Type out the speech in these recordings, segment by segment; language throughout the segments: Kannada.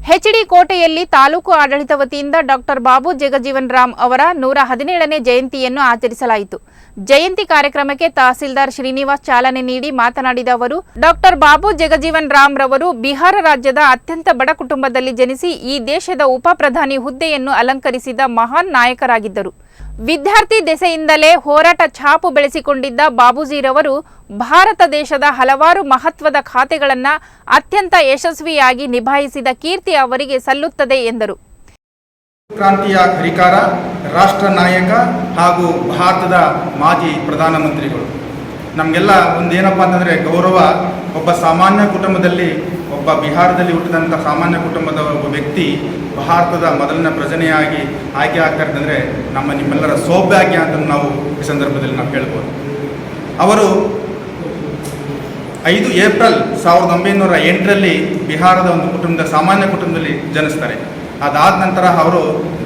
ಹೆಚ್ಡಿ ಕೋಟೆಯಲ್ಲಿ ತಾಲೂಕು ಆಡಳಿತ ವತಿಯಿಂದ ಡಾಕ್ಟರ್ ಬಾಬು ಜಗಜೀವನ್ ರಾಮ್ ಅವರ 117ನೇ ಜಯಂತಿಯನ್ನು ಆಚರಿಸಲಾಯಿತು. ಜಯಂತಿ ಕಾರ್ಯಕ್ರಮಕ್ಕೆ ತಹಸೀಲ್ದಾರ್ ಶ್ರೀನಿವಾಸ್ ಚಾಲನೆ ನೀಡಿ ಮಾತನಾಡಿದ ಅವರು, ಡಾಕ್ಟರ್ ಬಾಬು ಜಗಜೀವನ್ ರಾಮ್ ರವರು ಬಿಹಾರ ರಾಜ್ಯದ ಅತ್ಯಂತ ಬಡ ಕುಟುಂಬದಲ್ಲಿ ಜನಿಸಿ ಈ ದೇಶದ ಉಪ ಪ್ರಧಾನಿ ಹುದ್ದೆಯನ್ನು ಅಲಂಕರಿಸಿದ ಮಹಾನ್ ನಾಯಕರಾಗಿದ್ದರು. ವಿದ್ಯಾರ್ಥಿ ದೆಸೆಯಿಂದಲೇ ಹೋರಾಟ ಛಾಪು ಬೆಳೆಸಿಕೊಂಡಿದ್ದ ಬಾಬೂಜಿರವರು ಭಾರತ ದೇಶದ ಹಲವಾರು ಮಹತ್ವದ ಖಾತೆಗಳನ್ನು ಅತ್ಯಂತ ಯಶಸ್ವಿಯಾಗಿ ನಿಭಾಯಿಸಿದ ಕೀರ್ತಿ ಅವರಿಗೆ ಸಲ್ಲುತ್ತದೆ ಎಂದರು. ಕ್ರಾಂತಿಯ ಹರಿಕಾರ, ರಾಷ್ಟ್ರ ನಾಯಕ ಹಾಗೂ ಭಾರತದ ಮಾಜಿ ಪ್ರಧಾನಮಂತ್ರಿಗಳು. ನಮಗೆಲ್ಲ ಒಂದೇನಪ್ಪ ಅಂತಂದರೆ ಗೌರವ. ಒಬ್ಬ ಸಾಮಾನ್ಯ ಕುಟುಂಬದಲ್ಲಿ, ಒಬ್ಬ ಬಿಹಾರದಲ್ಲಿ ಹುಟ್ಟಿದಂಥ ಸಾಮಾನ್ಯ ಕುಟುಂಬದ ಒಬ್ಬ ವ್ಯಕ್ತಿ ಭಾರತದ ಮೊದಲನೇ ಪ್ರಜೆಯಾಗಿ ಆಯ್ಕೆ ಆಗ್ತಾರೆ ಅಂತಂದರೆ ನಿಮ್ಮೆಲ್ಲರ ಸೌಭಾಗ್ಯ ಅಂತ ನಾವು ಈ ಸಂದರ್ಭದಲ್ಲಿ ನಾವು ಹೇಳ್ಬೋದು. ಅವರು 5 ಏಪ್ರಿಲ್ 1908ರಲ್ಲಿ ಬಿಹಾರದ ಒಂದು ಕುಟುಂಬದ ಸಾಮಾನ್ಯ ಕುಟುಂಬದಲ್ಲಿ ಜನಿಸ್ತಾರೆ. ಅದಾದ ನಂತರ ಅವರು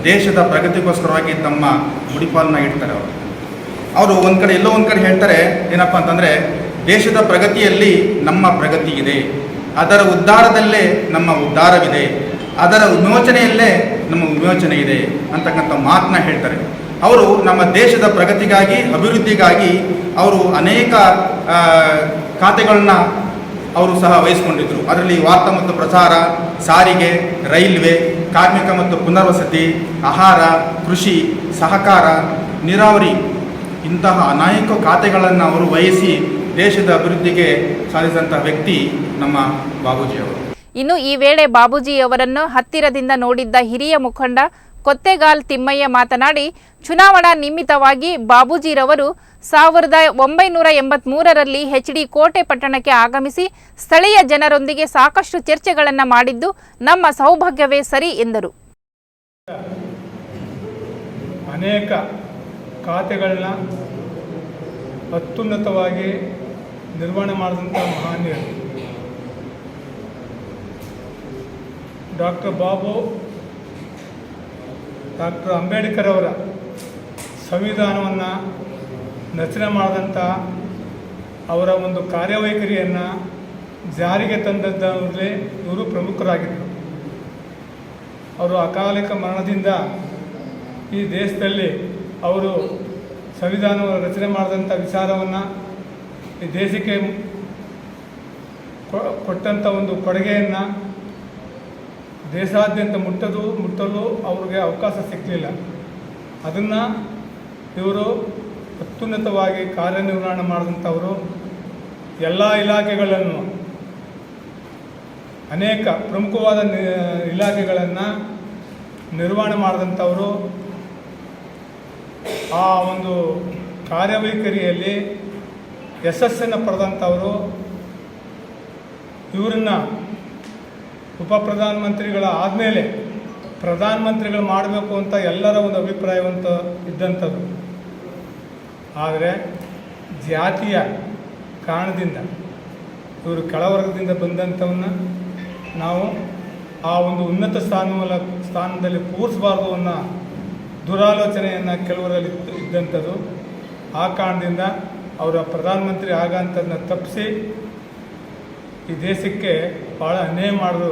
ದೇಶದ ಪ್ರಗತಿಗೋಸ್ಕರವಾಗಿ ತಮ್ಮ ಮುಡಿಪಾಲನ್ನ ಇಡ್ತಾರೆ. ಅವರು ಒಂದು ಕಡೆ ಎಲ್ಲೋ ಒಂದು ಕಡೆ ಹೇಳ್ತಾರೆ, ಏನಪ್ಪ ಅಂತಂದರೆ ದೇಶದ ಪ್ರಗತಿಯಲ್ಲಿ ನಮ್ಮ ಪ್ರಗತಿ ಇದೆ, ಅದರ ಉದ್ಧಾರದಲ್ಲೇ ನಮ್ಮ ಉದ್ಧಾರವಿದೆ, ಅದರ ವಿಮೋಚನೆಯಲ್ಲೇ ನಮ್ಮ ವಿಮೋಚನೆ ಇದೆ ಅಂತಕ್ಕಂಥ ಮಾತನ್ನ ಹೇಳ್ತಾರೆ. ಅವರು ನಮ್ಮ ದೇಶದ ಪ್ರಗತಿಗಾಗಿ, ಅಭಿವೃದ್ಧಿಗಾಗಿ ಅವರು ಅನೇಕ ಖಾತೆಗಳನ್ನ ಅವರು ಸಹ ವಹಿಸ್ಕೊಂಡಿದ್ರು. ಅದರಲ್ಲಿ ವಾರ್ತಾ ಮತ್ತು ಪ್ರಸಾರ, ಸಾರಿಗೆ, ರೈಲ್ವೆ, ಕಾರ್ಮಿಕ ಮತ್ತು ಪುನರ್ವಸತಿ, ಆಹಾರ, ಕೃಷಿ, ಸಹಕಾರ, ನೀರಾವರಿ ಇಂತಹ ಅನೇಕ ಖಾತೆಗಳನ್ನು ಅವರು ವಹಿಸಿ ದೇಶದ ಅಭಿವೃದ್ಧಿಗೆ ಸಾಧಿಸಿದಂಥ ವ್ಯಕ್ತಿ ನಮ್ಮ ಬಾಬೂಜಿಯವರು. ಇನ್ನು ಈ ವೇಳೆ ಬಾಬೂಜಿಯವರನ್ನು ಹತ್ತಿರದಿಂದ ನೋಡಿದ್ದ ಹಿರಿಯ ಮುಖಂಡ ಕೊತ್ತೆಗಾಲ್ ತಿಮ್ಮಯ್ಯ ಮಾತನಾಡಿ, ಚುನಾವಣಾ ನಿಮಿತ್ತವಾಗಿ ಬಾಬೂಜಿರವರು 1983ರಲ್ಲಿ ಹೆಚ್ಡಿ ಕೋಟೆ ಪಟ್ಟಣಕ್ಕೆ ಆಗಮಿಸಿ ಸ್ಥಳೀಯ ಜನರೊಂದಿಗೆ ಸಾಕಷ್ಟು ಚರ್ಚೆಗಳನ್ನು ಮಾಡಿದ್ದು ನಮ್ಮ ಸೌಭಾಗ್ಯವೇ ಸರಿ ಎಂದರು. ಅನೇಕ ಖಾತೆಗಳನ್ನ ಅತ್ಯುನ್ನತವಾಗಿ ನಿರ್ವಹಣೆ ಮಾಡಿದಂಥ ಮಹಾನೀಯರು ಡಾಕ್ಟರ್ ಅಂಬೇಡ್ಕರ್ ಅವರ ಸಂವಿಧಾನವನ್ನು ರಚನೆ ಮಾಡಿದಂಥ ಅವರ ಒಂದು ಕಾರ್ಯವೈಖರಿಯನ್ನು ಜಾರಿಗೆ ತಂದದ್ದರಲ್ಲಿ ಇವರು ಪ್ರಮುಖರಾಗಿದ್ದರು. ಅವರು ಅಕಾಲಿಕ ಮರಣದಿಂದ ಈ ದೇಶದಲ್ಲಿ ಅವರು ಸಂವಿಧಾನವನ್ನು ರಚನೆ ಮಾಡಿದಂಥ ವಿಚಾರವನ್ನು ಈ ದೇಶಕ್ಕೆ ಕೊಟ್ಟಂಥ ಒಂದು ಕೊಡುಗೆಯನ್ನು ದೇಶಾದ್ಯಂತ ಮುಟ್ಟಲು ಅವ್ರಿಗೆ ಅವಕಾಶ ಸಿಕ್ಕಲಿಲ್ಲ. ಅದನ್ನು ಇವರು ಅತ್ಯುನ್ನತವಾಗಿ ಕಾರ್ಯನಿರ್ವಹಣೆ ಮಾಡಿದಂಥವರು. ಎಲ್ಲ ಇಲಾಖೆಗಳನ್ನು, ಅನೇಕ ಪ್ರಮುಖವಾದ ಇಲಾಖೆಗಳನ್ನು ನಿರ್ವಹಣೆ ಮಾಡಿದಂಥವರು. ಆ ಒಂದು ಕಾರ್ಯವೈಖರಿಯಲ್ಲಿ ಯಶಸ್ಸನ್ನು ಪಡೆದಂಥವರು. ಇವರನ್ನು ಉಪ ಪ್ರಧಾನಮಂತ್ರಿಗಳ ಆದಮೇಲೆ ಪ್ರಧಾನಮಂತ್ರಿಗಳು ಮಾಡಬೇಕು ಅಂತ ಎಲ್ಲರ ಒಂದು ಅಭಿಪ್ರಾಯವಂತ ಇದ್ದಂಥದ್ದು. ಆದರೆ ಜಾತಿಯ ಕಾರಣದಿಂದ ಇವರು ಕೆಳವರ್ಗದಿಂದ ಬಂದಂಥವನ್ನ ನಾವು ಆ ಒಂದು ಉನ್ನತ ಸ್ಥಾನದಲ್ಲಿ ಕೂರಿಸಬಾರ್ದು ಅನ್ನೋ ದುರಾಲೋಚನೆಯನ್ನು ಕೆಲವರಲ್ಲಿ ಇದ್ದಂಥದ್ದು. ಆ ಕಾರಣದಿಂದ ಅವರ ಪ್ರಧಾನಮಂತ್ರಿ ಆಗೋಂಥದ್ದನ್ನ ತಪ್ಪಿಸಿ ಈ ದೇಶಕ್ಕೆ ಭಾಳ ಅನ್ಯಾಯ ಮಾಡಿದ್ರು